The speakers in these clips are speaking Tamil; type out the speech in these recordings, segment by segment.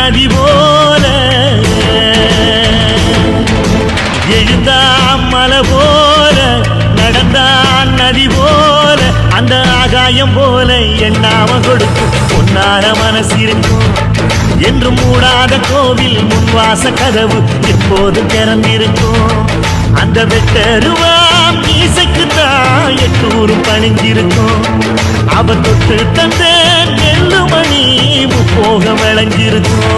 நதி போல எழுந்தான் மலை போல நடந்தான் நதி போல அந்த ஆகாயம் போல எண்ணாம கொடுக்கும் பொன்னான மனசு இருக்கும் என்று மூடாத கோவில் முன்வாச கதவு எப்போது திறந்திருக்கும் அந்த வெட்டருவாம் மீசைக்குத்தான் எட்டூரும் பணிஞ்சிருக்கும் அவ தொட்டு தந்த நெல்லுமணி முப்போக விளைஞ்சிருக்கும்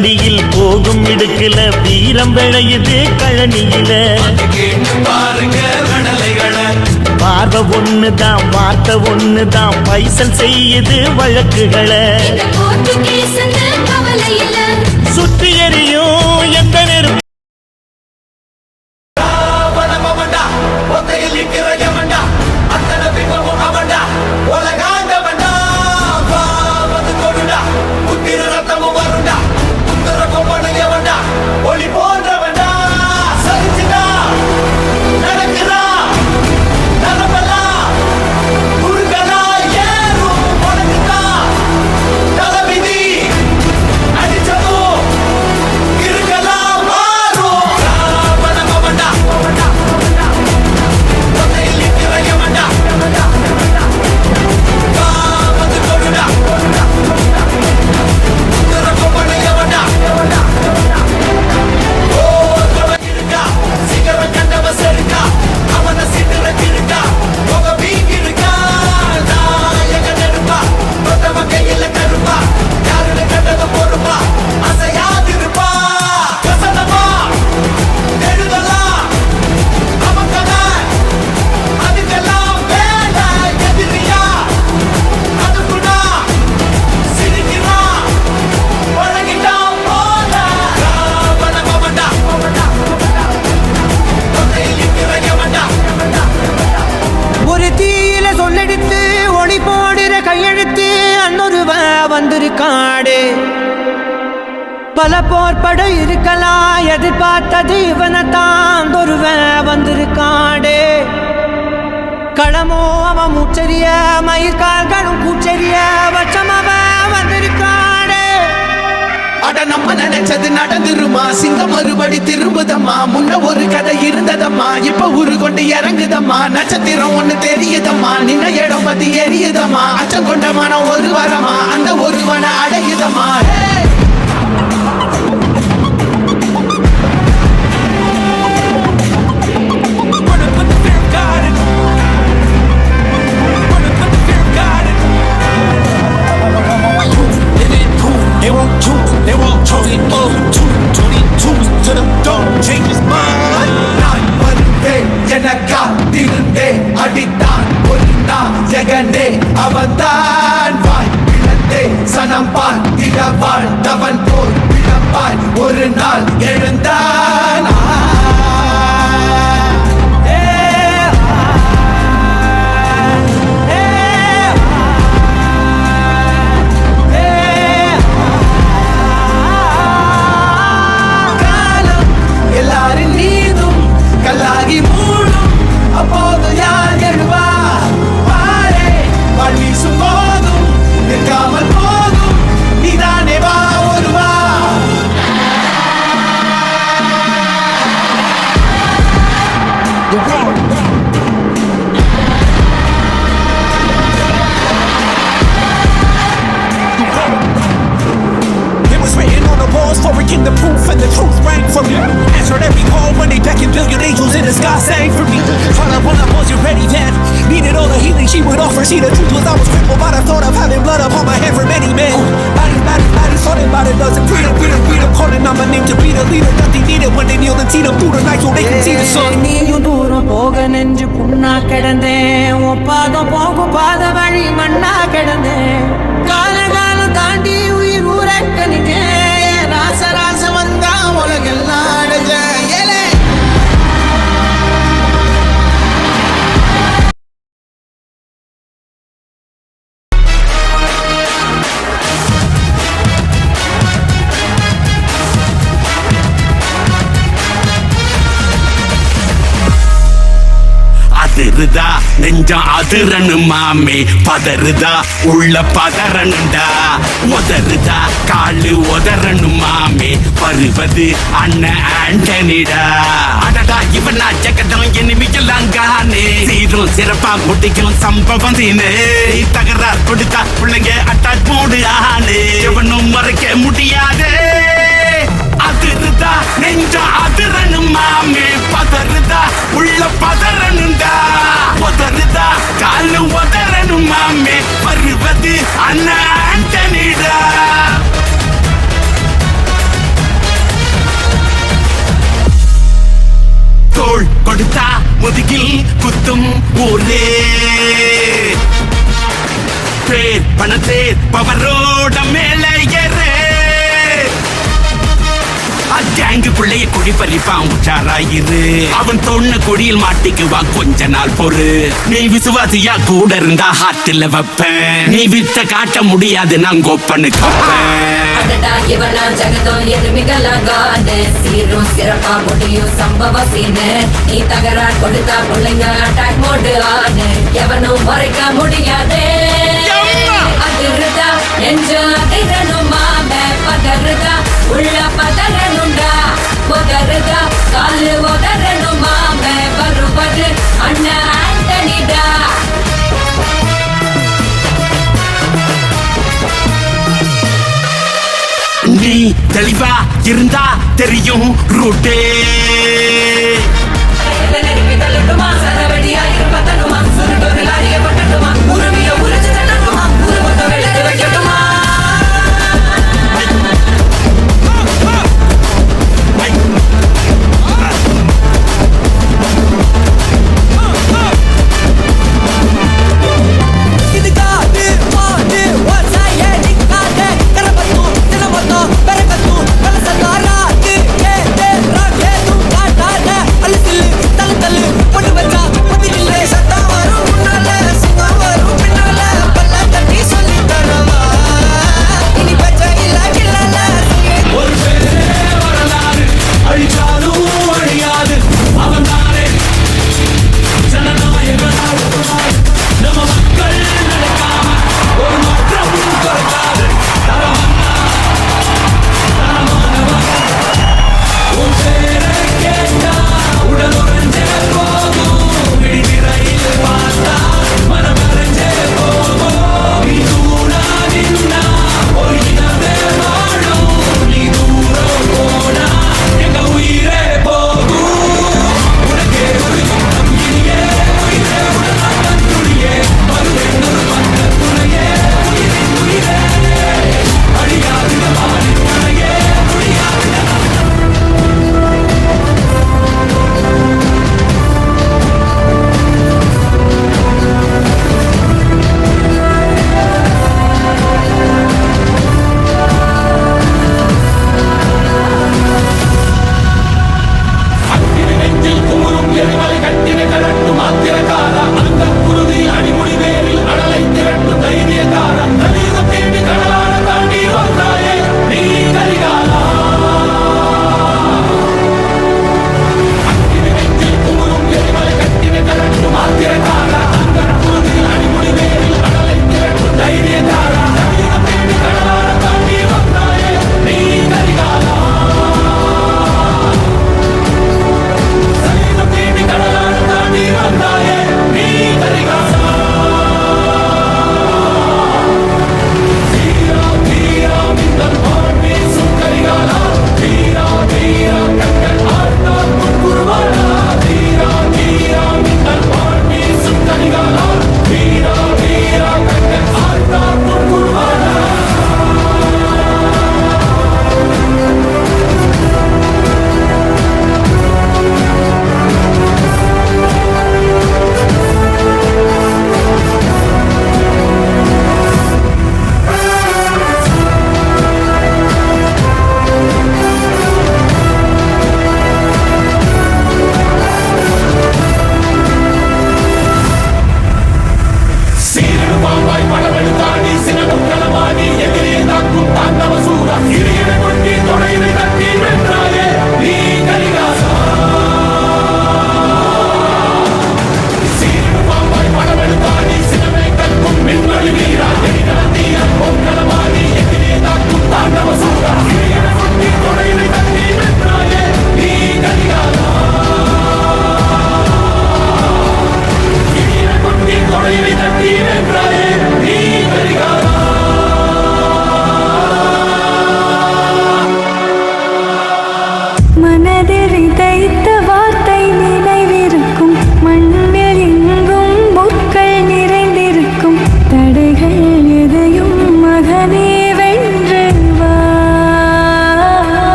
வண்டியில் போகும் இடுக்குல வீரம் விளையுது கழனியில பார்வை ஒண்ணுதான் வார்த்தை ஒண்ணுதான் பைசல் செய்யுது வழக்குகளை சுற்றி எறியும் எந்த நெருப்பு பல போர்பட இருக்கலாம் எதிர்பார்த்தது இவனைத்தான் ஒருவன் வந்திருக்காடே களமோ அவன் மூச்சரிய மயிர்கால்களும் பூச்சரிய வச்சம் அவன் வந்திருக்காடே அட நம்ம நினைச்சது நடந்துருமா சிங்கம் மறுபடி திரும்புதம்மா முன்ன ஒரு கதை இருந்ததம்மா இப்ப உரு கொண்டு இறங்குதம்மா நட்சத்திரம் ஒண்ணு தெரியுதம்மா நின்ன இடம் பத்தி எரியுதம்மா அச்சம் கொண்ட மனம் ஒரு வரமா அந்த ஒருவனை அடையுதம்மா அடித்தான் பொறிந்தான் ஜெகனே அவன்தான் வாய் இழந்தே சனம் பார்த்திட வாழ்ந்தவன் போல் விழப்பாய் ஒரு நாள் எழுந்தான் காலம் எல்லாரின் மீதும் கல்லாகி மூடும் அப்போது யார் எழுவா பாரே வீசும் போதும் நிற்காமல் போதும் நீதானே வா ஒருவா Foraging the proof and the truth rang from me. Answered every call when they beckoned, billion angels in the sky sang for me. Caught up when I wasn't ready then. Needed all the healing she would offer. See, the truth was I was crippled by the thought of having blood upon my head for many men. Bodies, thought about it doesn't freedom. Calling on my name to be the leader. Nothing needed when they kneel and see them through the night so they can see the sun. நீயும் தூரம் போக நெஞ்சு புண்ணா கிடந்தேன் ஒப்பாதம் போகும் பாத வழி மண்ணா கிடந்தேன் கால தாண்டி உயிர் ஊரக்கணிக்கேன் ராச வந்தா உலகெல்லாம் உதறுதா நெஞ்சம் அதிரணும் மாமே பதறுதா உள்ள பதறணுண்டா உதறுதா காலு உதறணும் மாமே வருவது அண்ணன் ஆண்டனிடா அடடா இவனா ஜெகதம் எனிமிக்கலாம் காணே சீரும் சிறப்பா முடிக்கும் சம்பவம் தீனே தகராறு கொடுத்தா பிள்ளைங்க அட்டாக் போடு ஆனே எவனும் மறைக்க முடியாது அதிருதா நெஞ்சா அதிரணும் மாமே பதறுதா உள்ள பதறணுண்டா உதறுதா காலு உதறணும் மாமே வருவது அண்ணா ஆண்டனிடா தோள் கொடுத்தா முதுகில் குத்தும் ஊரே பேர் பணத்தேர் பவரோட மேலே ஏறே அங்கேங்கு பிள்ளைய குடி பறிப்பான் உச்சாராயிரு அவன் தொண்ண கொடியில் மாட்டிக்குவான் கொஞ்ச நாள் பொறு நீ விசுவாசியா கூட இருந்தா ஹாட்டில் வைப்பேன் நீ வித்த காட்ட முடியாது நான் கோப்பனு அடடா இவனா ஜெகதம் எதுமிகலாகாது சீரும் சிறப்பா முடியும் சம்பவ சீனு நீ தகராறு கொடுத்தா பிள்ளைங்க அட்டாக் மோடு ஆனு எவனும் மறைக்க முடியாது அதிருதா நெஞ்சு அதிரணும் மாமே பதறுதா உள்ள பதறணுண்டா உதறுதா காலு உதறணும் மாமே வருவது அண்ணன் ஆண்டனிடா நீ தெளிவா இருந்தா தெரியும் ரூட்டே Alice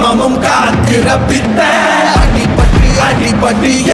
ஜென்மமும் காக்கிற பித்த அடிபட்டு